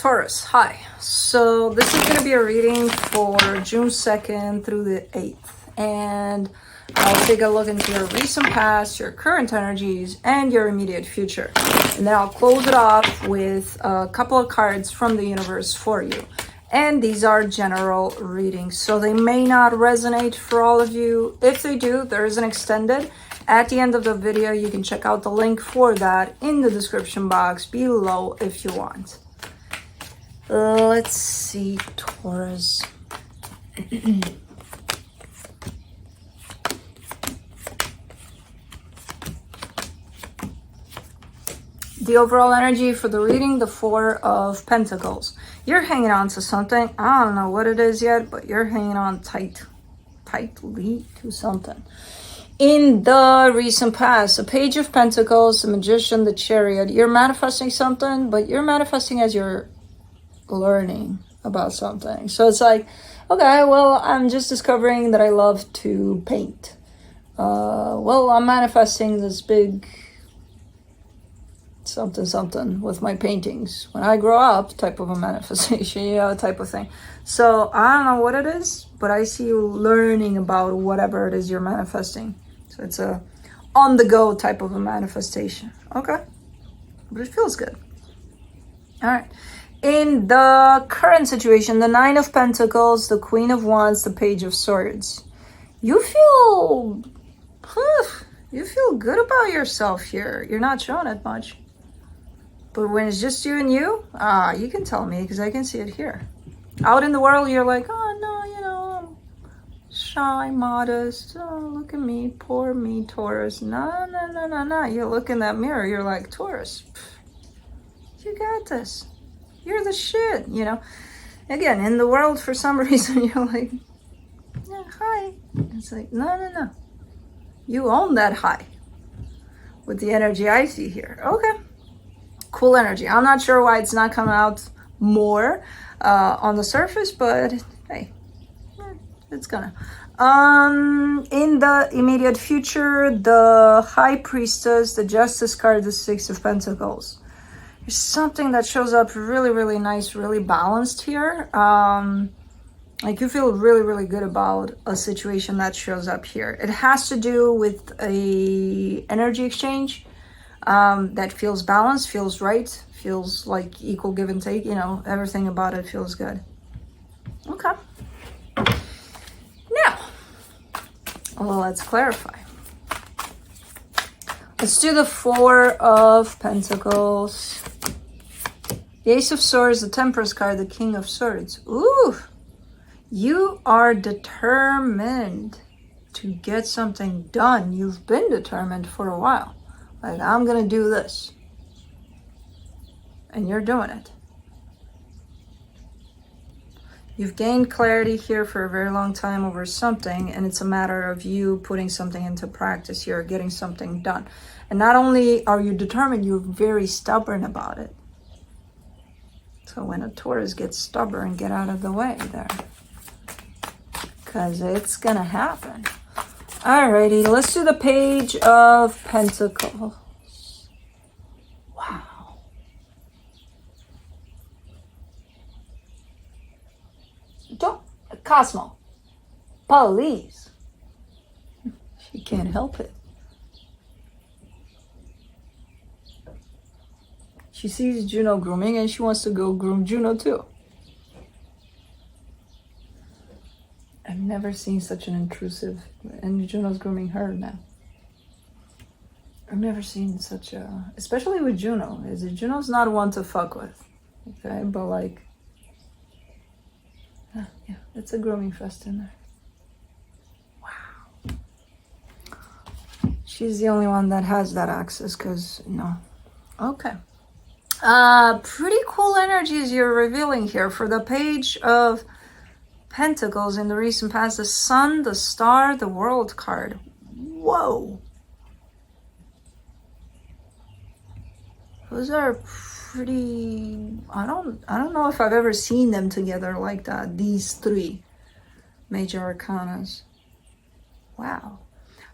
Taurus, hi. So this is going to be a reading for June 2nd through the 8th. And I'll take a look into your recent past, your current energies, and your immediate future. And then I'll close it off with a couple of cards from the universe for you. And these are general readings, so they may not resonate for all of you. If they do, there is an extended. At the end of the video, you can check out the link for that in the description box below if you want. Let's see, Taurus. The overall energy for the reading, the Four of Pentacles. You're hanging on to something. I don't know what it is yet, but you're hanging on tightly to something. In the recent past, the Page of Pentacles, the Magician, the Chariot. You're manifesting something, but you're manifesting as you're learning about something. So it's like, okay, well, I'm just discovering that I love to paint. Well, I'm manifesting this big something with my paintings when I grow up, type of a manifestation, you know, type of thing. So I don't know what it is, but I see you learning about whatever it is you're manifesting. So it's a on the go type of a manifestation. Okay, but it feels good. All right. In the current situation, the Nine of Pentacles, the Queen of Wands, the Page of Swords. You feel good about yourself here. You're not showing it much. But when it's just you and you can tell me because I can see it here. Out in the world, you're like, oh no, you know, I'm shy, modest. Oh, look at me, poor me, Taurus. No. You look in that mirror, you're like, Taurus, you got this. You're the shit, you know. Again, in the world, for some reason, you're like, yeah, hi. It's like, no. You own that high with the energy I see here. Okay. Cool energy. I'm not sure why it's not coming out more on the surface, but hey, it's gonna. In the immediate future, the High Priestess, the Justice card, the Six of Pentacles. There's something that shows up really, really nice, really balanced here. Like you feel really, really good about a situation that shows up here. It has to do with a energy exchange that feels balanced, feels right, feels like equal give and take. You know, everything about it feels good. Okay. Now, well, let's clarify. Let's do the Four of Pentacles. The Ace of Swords, the Temperance card, the King of Swords. Ooh, you are determined to get something done. You've been determined for a while. Like, I'm going to do this. And you're doing it. You've gained clarity here for a very long time over something, and it's a matter of you putting something into practice here, getting something done. And not only are you determined, you're very stubborn about it. So when a Taurus gets stubborn, get out of the way there. Because it's going to happen. Alrighty, let's do the Page of Pentacles. Wow. Cosmo. Police. She can't help it. She sees Juno grooming and she wants to go groom Juno too. I've never seen such an intrusive, and Juno's grooming her now. I've never seen such a, especially with Juno. Juno's not one to fuck with, okay? But like, yeah, it's a grooming fest in there. Wow. She's the only one that has that access, because, no. Okay. Pretty cool energies you're revealing here for the Page of Pentacles in the recent past. The Sun, the Star, the World card. Whoa. Those are pretty, I don't know if I've ever seen them together like that. These three major arcanas. Wow.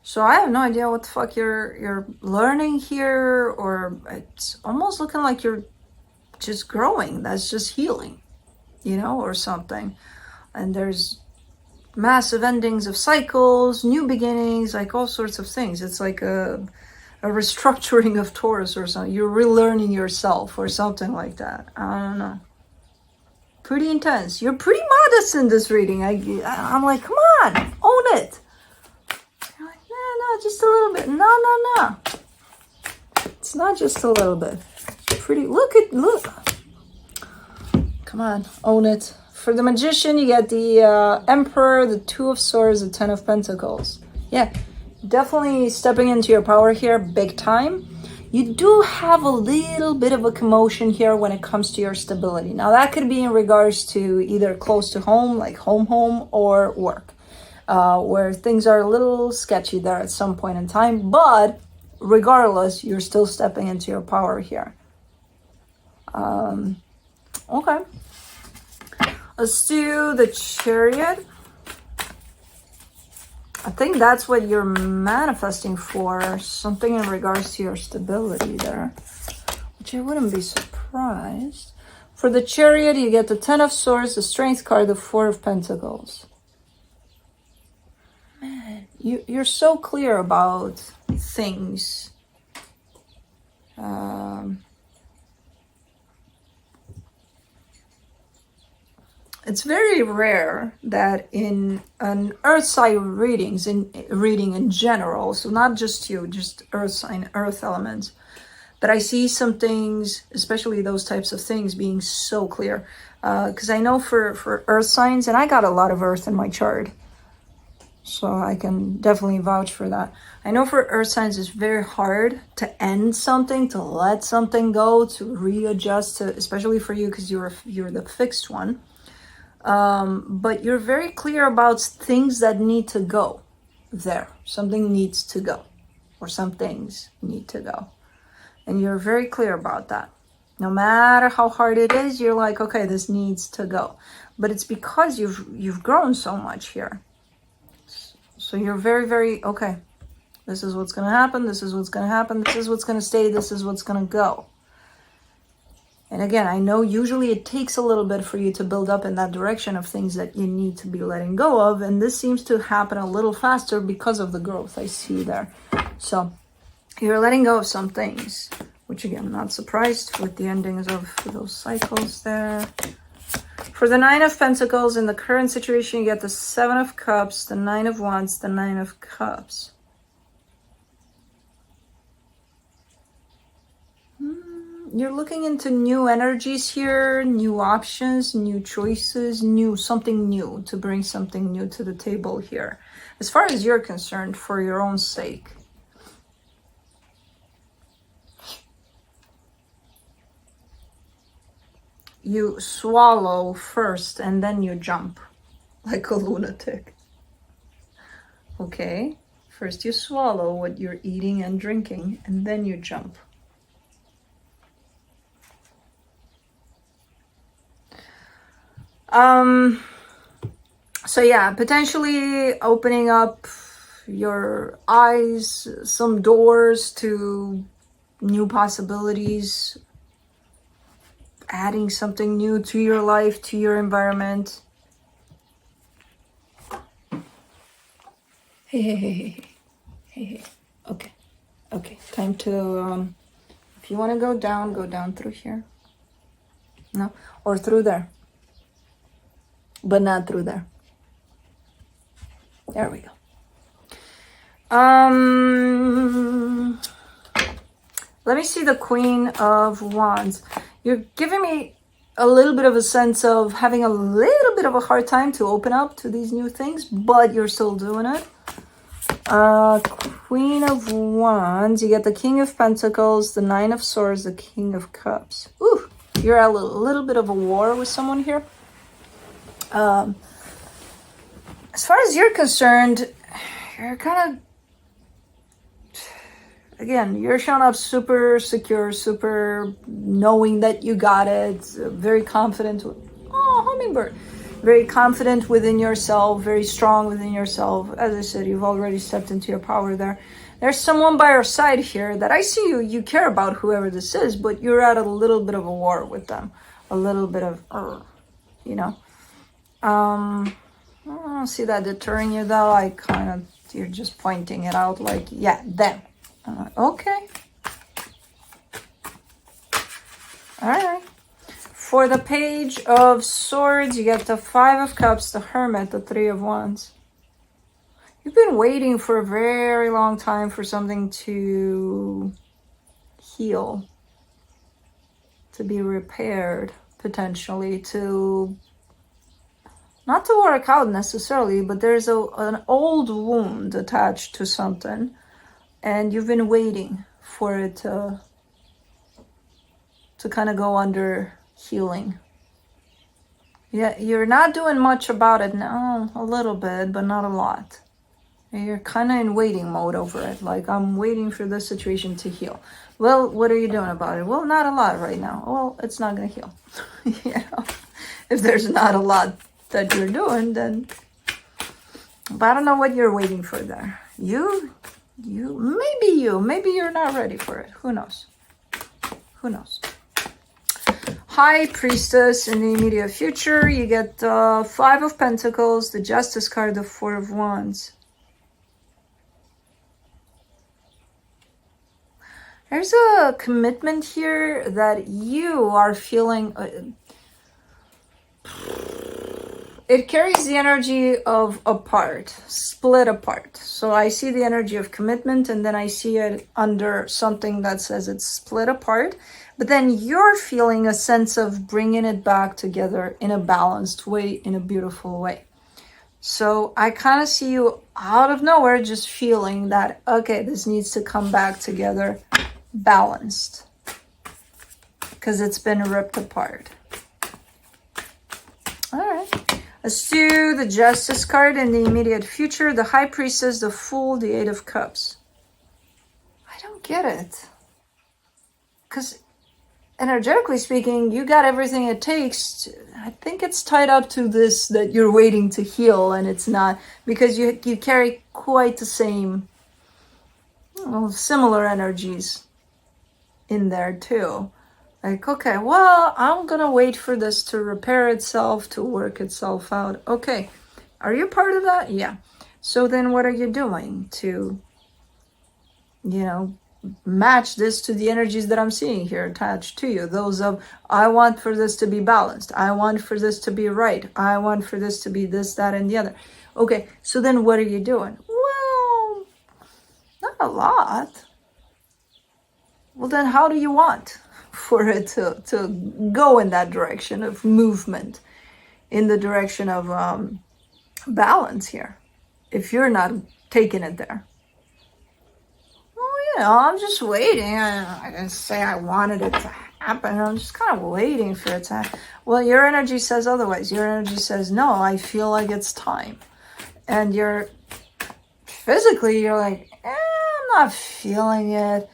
So I have no idea what the fuck you're learning here, or it's almost looking like you're just growing. That's just healing, you know, or something. And there's massive endings of cycles, new beginnings, like all sorts of things. It's like a restructuring of Taurus or something. You're relearning yourself or something like that. I don't know. Pretty intense. You're pretty modest in this reading. I'm like, come on, own it. You're like, no, just a little bit. No. It's not just a little bit. Pretty, look. Come on, own it. For the Magician, you get the Emperor, the Two of Swords, the Ten of Pentacles. Yeah, definitely stepping into your power here, big time. You do have a little bit of a commotion here when it comes to your stability. Now, that could be in regards to either close to home, like home, or work, where things are a little sketchy there at some point in time. But regardless, you're still stepping into your power here. Okay. Let's do the Chariot. I think that's what you're manifesting for, something in regards to your stability there, which I wouldn't be surprised. For the Chariot, you get the Ten of Swords, the Strength card, the Four of Pentacles. Man, you're so clear about things. It's very rare that in an earth sign reading in general, so not just you, just earth sign, earth elements, but I see some things, especially those types of things, being so clear. Because I know for earth signs, and I got a lot of earth in my chart, so I can definitely vouch for that. I know for earth signs, it's very hard to end something, to let something go, to readjust, to, especially for you, because you're the fixed one. But you're very clear about things that need to go there. Something needs to go, or some things need to go. And you're very clear about that. No matter how hard it is, you're like, okay, this needs to go. But it's because you've grown so much here. So you're very, very, okay, this is what's going to happen. This is what's going to happen. This is what's going to stay. This is what's going to go. And again, I know usually it takes a little bit for you to build up in that direction of things that you need to be letting go of. And this seems to happen a little faster because of the growth I see there. So you're letting go of some things, which again, I'm not surprised with the endings of those cycles there. For the Nine of Pentacles, in the current situation, you get the Seven of Cups, the Nine of Wands, the Nine of Cups. You're looking into new energies here, new options, new choices, something new, to bring something new to the table here. As far as you're concerned, for your own sake. You swallow first and then you jump like a lunatic. Okay? First you swallow what you're eating and drinking, and then you jump. So yeah, potentially opening up your eyes, some doors to new possibilities, adding something new to your life, to your environment. Hey. Okay, time to, if you want to go down through here. No, or through there. But not through there. There we go. Let me see the Queen of Wands. You're giving me a little bit of a sense of having a little bit of a hard time to open up to these new things, but you're still doing it. Queen of Wands, you get the King of Pentacles, the Nine of Swords, the King of Cups. Ooh, you're at a little bit of a war with someone here. As far as you're concerned, you're kind of, again, you're showing up super secure, super knowing that you got it, very confident. Oh, hummingbird. Very confident within yourself, very strong within yourself. As I said, you've already stepped into your power there. There's someone by your side here that I see you care about whoever this is, but you're at a little bit of a war with them. A little bit of, you know. I don't see that deterring you though. You're just pointing it out like, yeah, them. Okay. All right. For the Page of Swords, you get the Five of Cups, the Hermit, the Three of Wands. You've been waiting for a very long time for something to heal, to be repaired, potentially, not to work out necessarily, but there's an old wound attached to something, and you've been waiting for it to kind of go under healing. Yeah, you're not doing much about it now, a little bit, but not a lot. You're kind of in waiting mode over it. Like, I'm waiting for this situation to heal. Well, what are you doing about it? Well, not a lot right now. Well, it's not going to heal. You know, if there's not a lot that you're doing, then... But I don't know what you're waiting for there. Maybe you're not ready for it. Who knows? Who knows? High Priestess in the immediate future. You get the Five of Pentacles, the Justice card, the Four of Wands. There's a commitment here that you are feeling. It carries the energy of apart, split apart. So I see the energy of commitment, and then I see it under something that says it's split apart. But then you're feeling a sense of bringing it back together in a balanced way, in a beautiful way. So I kind of see you out of nowhere just feeling that, okay, this needs to come back together balanced, because it's been ripped apart. All right, let's do the Justice card in the immediate future, the High Priestess, the Fool, the Eight of Cups. I don't get it, because energetically speaking, you got everything it takes I think it's tied up to this, that you're waiting to heal, and it's not, because you carry quite the same, similar energies in there too. Like, okay, well, I'm gonna wait for this to repair itself, to work itself out. Okay, are you part of that? Yeah. So then what are you doing to, match this to the energies that I'm seeing here attached to you? Those of, I want for this to be balanced. I want for this to be right. I want for this to be this, that, and the other. Okay, so then what are you doing? Well, not a lot. Well, then how do you want for it to go in that direction of movement, in the direction of balance here, if you're not taking it there? Well, I'm just waiting. I didn't say I wanted it to happen. I'm just kind of waiting for it to happen. Well, your energy says otherwise. Your energy says, no, I feel like it's time. And you're physically, you're like, I'm not feeling it.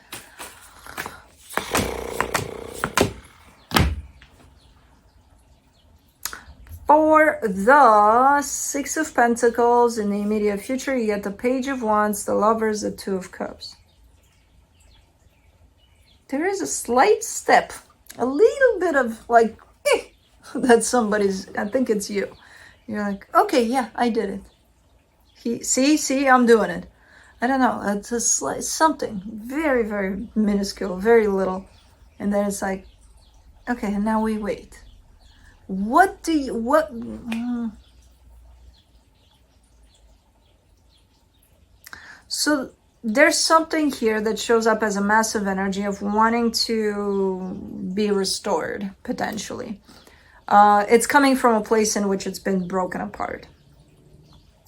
For the Six of Pentacles in the immediate future, you get the Page of Wands, the Lovers, the Two of Cups. There is a slight step, a little bit of like, that somebody's, I think it's you. You're like, okay, yeah, I did it. See, I'm doing it. I don't know, it's a slight, something very, very minuscule, very little. And then it's like, okay, and now we wait. So there's something here that shows up as a massive energy of wanting to be restored, potentially. It's coming from a place in which it's been broken apart.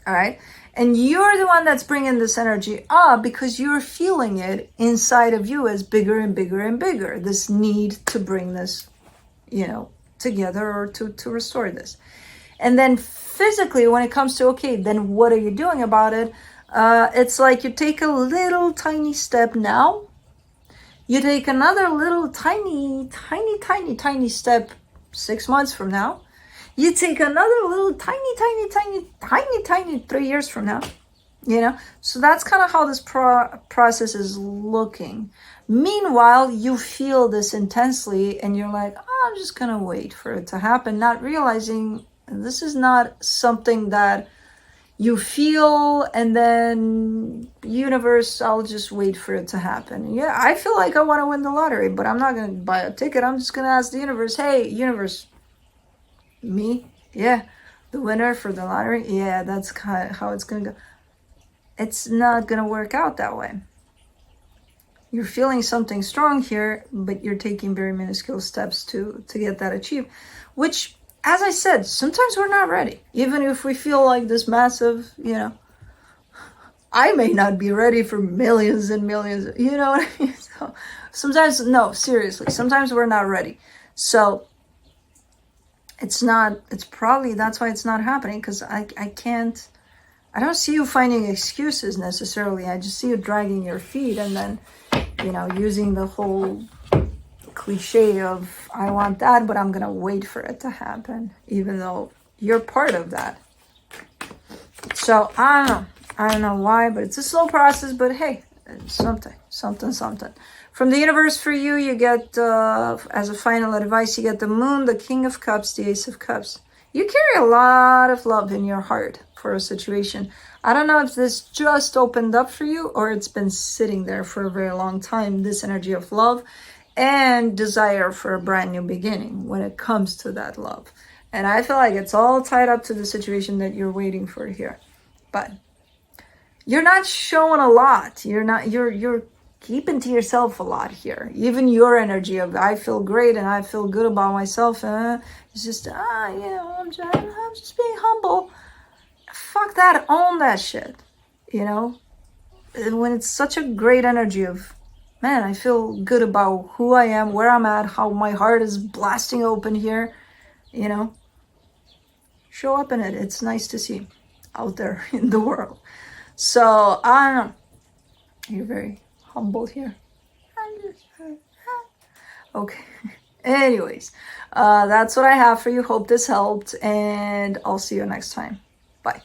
All right. And you're the one that's bringing this energy up because you're feeling it inside of you as bigger and bigger and bigger. This need to bring this, together, or to restore this. And then physically, when it comes to, okay, then what are you doing about it? It's like you take a little tiny step now. You take another little tiny step 6 months from now. You take another little tiny 3 years from now. you know. So that's kind of how this process is looking. Meanwhile, you feel this intensely and you're like, oh, I'm just gonna wait for it to happen, not realizing this is not something that you feel and then universe, I'll just wait for it to happen. Yeah, I feel like I want to win the lottery, but I'm not gonna buy a ticket. I'm just gonna ask the universe, hey universe, me, yeah, the winner for the lottery, yeah, that's kind of how it's gonna go. It's not gonna work out that way. You're feeling something strong here, but you're taking very minuscule steps to get that achieved, which, as I said, sometimes we're not ready. Even if we feel like this massive, you know, I may not be ready for millions and millions, you know what I mean? So sometimes, no, seriously, sometimes we're not ready. So it's probably, that's why it's not happening, because I don't see you finding excuses necessarily. I just see you dragging your feet and then, you know, using the whole cliche of I want that, but I'm gonna wait for it to happen, even though you're part of that. So I don't know why, but it's a slow process, but hey, something from the universe for you. You get as a final advice, you get the moon, the king of cups, the ace of cups. You carry a lot of love in your heart for a situation. I don't know if this just opened up for you or it's been sitting there for a very long time, this energy of love and desire for a brand new beginning when it comes to that love. And I feel like it's all tied up to the situation that you're waiting for here. But you're not showing a lot. You're keeping to yourself a lot here. Even your energy of I feel great and I feel good about myself. It's just, you know, I'm just being humble. Fuck that. Own that shit. You know? And when it's such a great energy of, man, I feel good about who I am, where I'm at, how my heart is blasting open here, you know, show up in it. It's nice to see out there in the world. So I don't know. You're very humble here. Okay. Anyways, that's what I have for you. Hope this helped, and I'll see you next time. Bye.